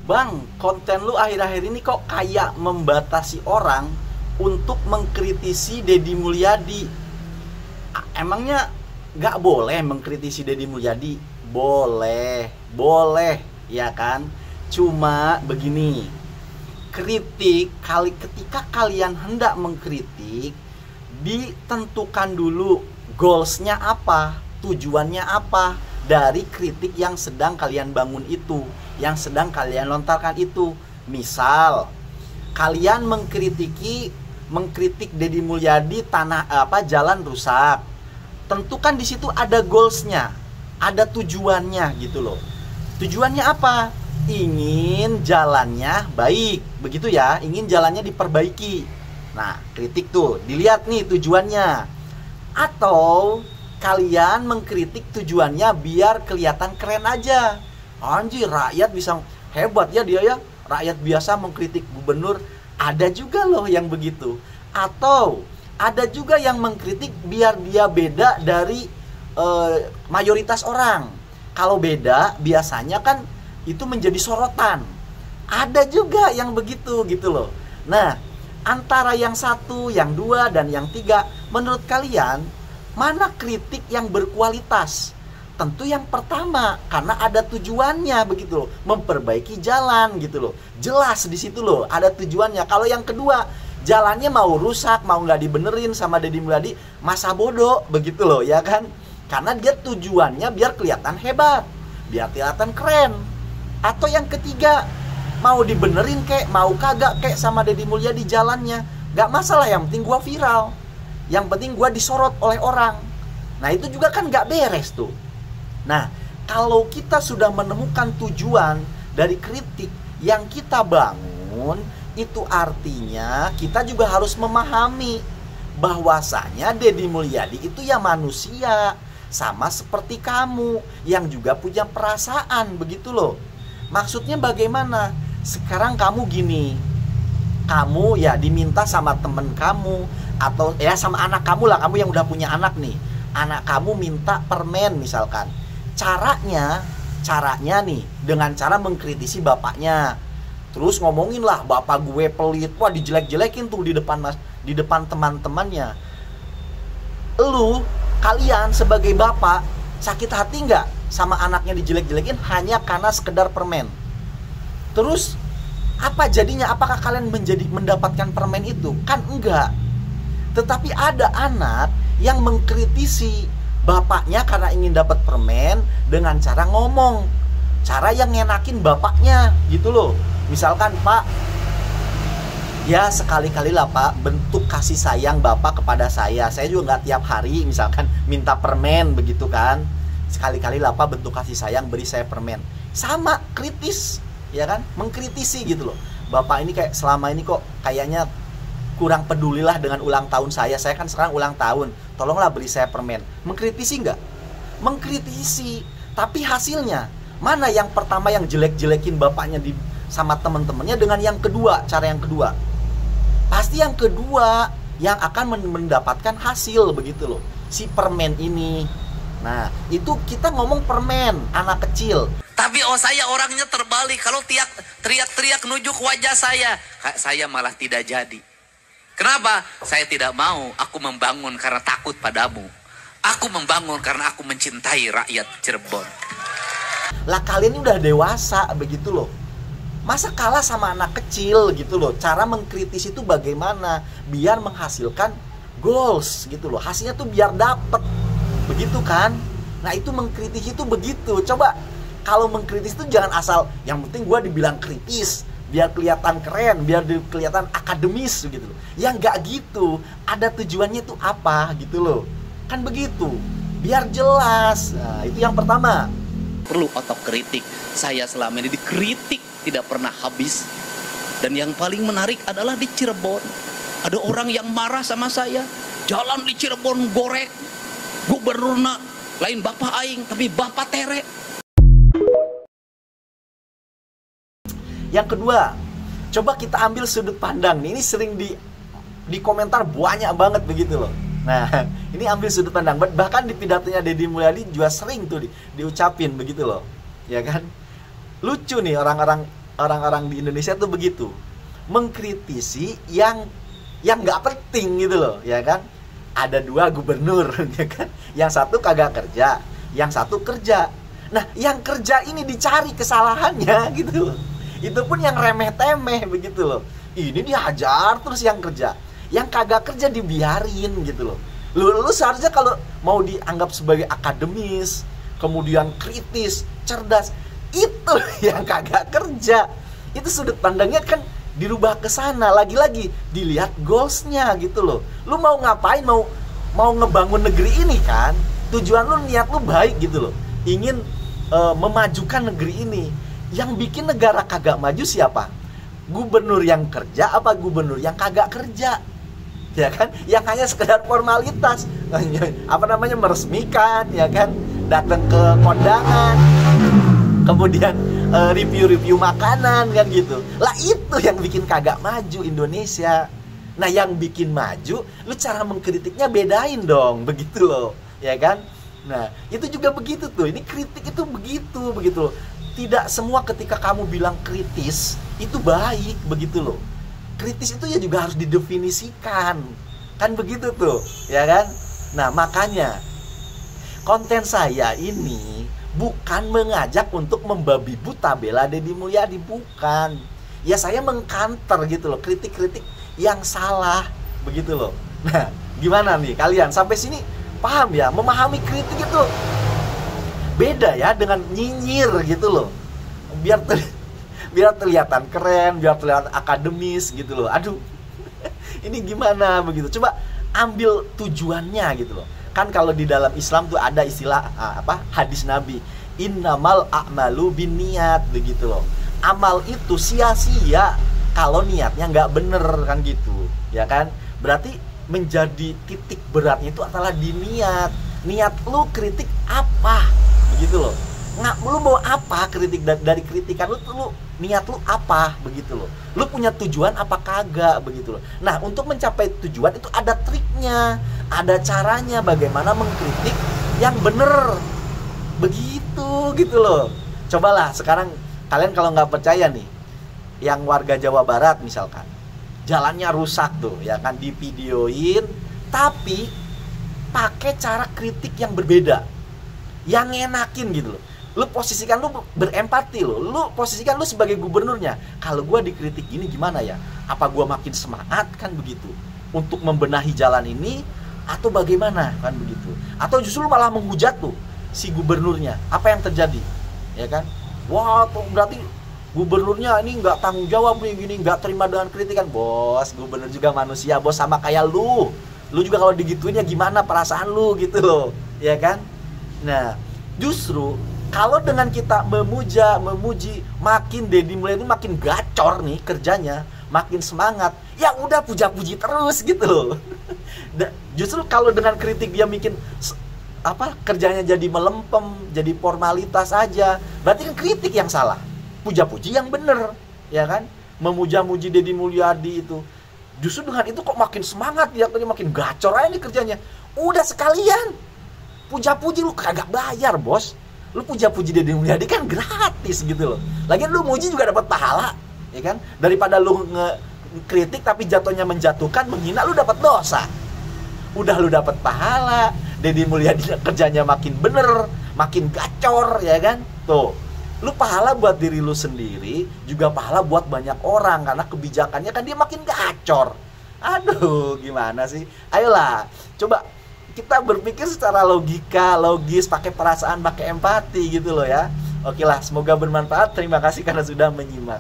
Bang, konten lu akhir-akhir ini kok kayak membatasi orang untuk mengkritisi Deddy Mulyadi. Emangnya nggak boleh mengkritisi Deddy Mulyadi? Boleh, boleh, ya kan? Cuma begini, ketika kalian hendak mengkritik, ditentukan dulu goalsnya apa, tujuannya apa dari kritik yang sedang kalian bangun itu, yang sedang kalian lontarkan itu. Misal kalian mengkritik Deddy Mulyadi jalan rusak, tentukan di situ ada goalsnya, ada tujuannya gitu loh. Tujuannya apa? Ingin jalannya baik, begitu ya, ingin jalannya diperbaiki. Nah, kritik tuh, dilihat nih tujuannya. Atau kalian mengkritik tujuannya biar kelihatan keren aja. Anjir, rakyat bisa hebat ya dia ya. Rakyat biasa mengkritik gubernur, ada juga loh yang begitu. Atau ada juga yang mengkritik biar dia beda dari mayoritas orang. Kalau beda, biasanya kan itu menjadi sorotan. Ada juga yang begitu gitu loh. Nah, antara yang satu, yang dua, dan yang tiga, menurut kalian mana kritik yang berkualitas? Tentu yang pertama, karena ada tujuannya begitu loh, memperbaiki jalan gitu loh. Jelas di situ loh, ada tujuannya. Kalau yang kedua, jalannya mau rusak, mau nggak dibenerin sama Deddy Mulyadi, masa bodoh begitu loh, ya kan? Karena dia tujuannya biar kelihatan hebat, biar kelihatan keren. Atau yang ketiga, mau dibenerin kek, mau kagak kek sama Deddy Mulyadi jalannya, nggak masalah, yang penting gua viral, yang penting gua disorot oleh orang. Nah itu juga kan nggak beres tuh. Nah kalau kita sudah menemukan tujuan dari kritik yang kita bangun, itu artinya kita juga harus memahami bahwasanya Deddy Mulyadi itu ya manusia, sama seperti kamu yang juga punya perasaan begitu loh. Maksudnya bagaimana? Sekarang kamu gini, kamu ya diminta sama temen kamu atau ya sama anak kamu lah, kamu yang udah punya anak nih, anak kamu minta permen misalkan. Caranya nih dengan cara mengkritisi bapaknya, terus ngomongin lah bapak gue pelit, wah dijelek-jelekin tuh di depan teman-temannya. Kalian sebagai bapak sakit hati nggak sama anaknya dijelek-jelekin hanya karena sekedar permen? Terus apa jadinya? Apakah kalian mendapatkan permen itu? Kan enggak. Tetapi ada anak yang mengkritisi bapaknya karena ingin dapat permen dengan cara ngomong, cara yang ngenakin bapaknya gitu loh. Misalkan, Pak, ya sekali-kali lah Pak, bentuk kasih sayang Bapak kepada saya juga nggak tiap hari misalkan minta permen begitu kan. Sekali-kali lah Pak, bentuk kasih sayang beri saya permen. Sama, kritis, ya kan, mengkritisi gitu loh. Bapak ini kayak selama ini kok kayaknya kurang pedulilah dengan ulang tahun saya kan sekarang ulang tahun, tolonglah beri saya permen. Mengkritisi nggak? Mengkritisi. Tapi hasilnya mana? Yang pertama yang jelek-jelekin bapaknya sama teman-temannya, dengan yang kedua, cara yang kedua, pasti yang kedua yang akan mendapatkan hasil begitu loh, si permen ini. Nah itu kita ngomong permen anak kecil. Tapi saya orangnya terbalik, kalau teriak-teriak nujuk wajah saya malah tidak jadi. Kenapa? Saya tidak mau. Aku membangun karena takut padamu. Aku membangun karena aku mencintai rakyat Cirebon. Lah kalian ini udah dewasa begitu loh, masa kalah sama anak kecil gitu loh. Cara mengkritis itu bagaimana biar menghasilkan goals gitu loh, hasilnya tuh biar dapet begitu kan. Nah itu mengkritis itu begitu. Coba kalau mengkritis itu jangan asal yang penting gue dibilang kritis biar kelihatan keren, biar kelihatan akademis gitu loh. Ya nggak gitu, ada tujuannya tuh apa gitu loh, kan begitu, biar jelas. Nah itu yang pertama. Perlu otokritik. Saya selama ini dikritik tidak pernah habis. Dan yang paling menarik adalah di Cirebon, ada orang yang marah sama saya. Jalan di Cirebon gorek, gubernurna lain bapak aing tapi bapak tere. Yang kedua, coba kita ambil sudut pandang nih. Ini sering di komentar banyak banget begitu loh. Nah ini ambil sudut pandang, bahkan di pidatonya Deddy Mulyadi juga sering tuh diucapin begitu loh, ya kan. Lucu nih orang-orang orang-orang di Indonesia tuh begitu, mengkritisi yang nggak penting gitu loh, ya kan? Ada 2 gubernur, ya kan? Yang satu kagak kerja, yang satu kerja. Nah, yang kerja ini dicari kesalahannya gitu loh. Itu pun yang remeh-temeh begitu loh. Ini dihajar terus yang kerja. Yang kagak kerja dibiarin gitu loh. Lu seharusnya kalau mau dianggap sebagai akademis, kemudian kritis, cerdas, itu yang kagak kerja. Itu sudut pandangnya kan dirubah ke sana. Lagi-lagi dilihat goalsnya gitu loh. Lu mau ngapain, mau ngebangun negeri ini kan, tujuan lu, niat lu baik gitu loh, ingin memajukan negeri ini. Yang bikin negara kagak maju siapa? Gubernur yang kerja apa gubernur yang kagak kerja? Ya kan, yang hanya sekedar formalitas, apa namanya, meresmikan, ya kan, datang ke kondangan, kemudian review makanan kan gitu. Lah itu yang bikin kagak maju Indonesia. Nah, yang bikin maju, lu cara mengkritiknya bedain dong, begitu loh, ya kan? Nah, itu juga begitu tuh. Ini kritik itu begitu loh. Tidak semua ketika kamu bilang kritis itu baik, begitu loh. Kritis itu ya juga harus didefinisikan, kan begitu tuh, ya kan? Nah, makanya konten saya ini bukan mengajak untuk membabi buta bela Deddy Mulyadi, bukan. Ya saya mengkanter gitu loh, kritik-kritik yang salah, begitu loh. Nah, gimana nih kalian? Sampai sini paham ya? Memahami kritik itu beda ya dengan nyinyir gitu loh. Biar terlihatan keren, biar terlihat akademis gitu loh. Aduh, ini gimana begitu? Coba ambil tujuannya gitu loh. Kan kalau di dalam Islam tuh ada istilah hadis Nabi, innamal a'malu binniyat, begitu loh. Amal itu sia-sia kalau niatnya nggak bener, kan gitu, ya kan? Berarti menjadi titik beratnya itu adalah di niat. Niat lu kritik apa, begitu loh. Lu mau apa kritik dari kritikan lu niat lu apa, begitu loh. Lu punya tujuan apa kagak, begitu loh. Nah, untuk mencapai tujuan itu ada triknya, ada caranya bagaimana mengkritik yang bener, begitu gitu loh. Cobalah sekarang kalian kalau nggak percaya nih, yang warga Jawa Barat misalkan, jalannya rusak tuh, ya kan, divideoin, tapi pakai cara kritik yang berbeda, yang ngenakin gitu loh. Lu posisikan, lu berempati loh. Lu posisikan lu sebagai gubernurnya. Kalau gua dikritik gini gimana ya? Apa gua makin semangat, kan begitu, untuk membenahi jalan ini, atau bagaimana, kan begitu? Atau justru lu malah menghujat tuh si gubernurnya. Apa yang terjadi? Ya kan? Wah, berarti gubernurnya ini nggak tanggung jawab nih, gini, nggak terima dengan kritikan. Bos, gubernur juga manusia, bos, sama kayak lu. Lu juga kalau digituin ya gimana perasaan lu, gitu loh, ya kan? Nah, justru kalau dengan kita memuji, makin Deddy Mulyadi makin gacor nih kerjanya, makin semangat, ya udah puja-puji terus gitu loh. Justru kalau dengan kritik dia bikin kerjanya jadi melempem, jadi formalitas aja, berarti kan kritik yang salah, puja-puji yang bener, ya kan? Memuja-muji Deddy Mulyadi itu, justru dengan itu kok makin semangat dia, makin gacor aja nih kerjanya. Udah sekalian puja-puji, lu kagak bayar, bos. Lu puja-puji Deddy Mulyadi kan gratis gitu loh. Lagian lu muji juga dapat pahala, ya kan? Daripada lu ngekritik tapi jatuhnya menjatuhkan, menghina, lu dapat dosa. Udah lu dapat pahala, Deddy Mulyadi kerjanya makin bener, makin gacor, ya kan? Tuh, lu pahala buat diri lu sendiri, juga pahala buat banyak orang, karena kebijakannya kan dia makin gacor. Aduh, gimana sih? Ayolah, coba kita berpikir secara logika, logis, pakai perasaan, pakai empati gitu loh ya. Oke lah, semoga bermanfaat. Terima kasih karena sudah menyimak.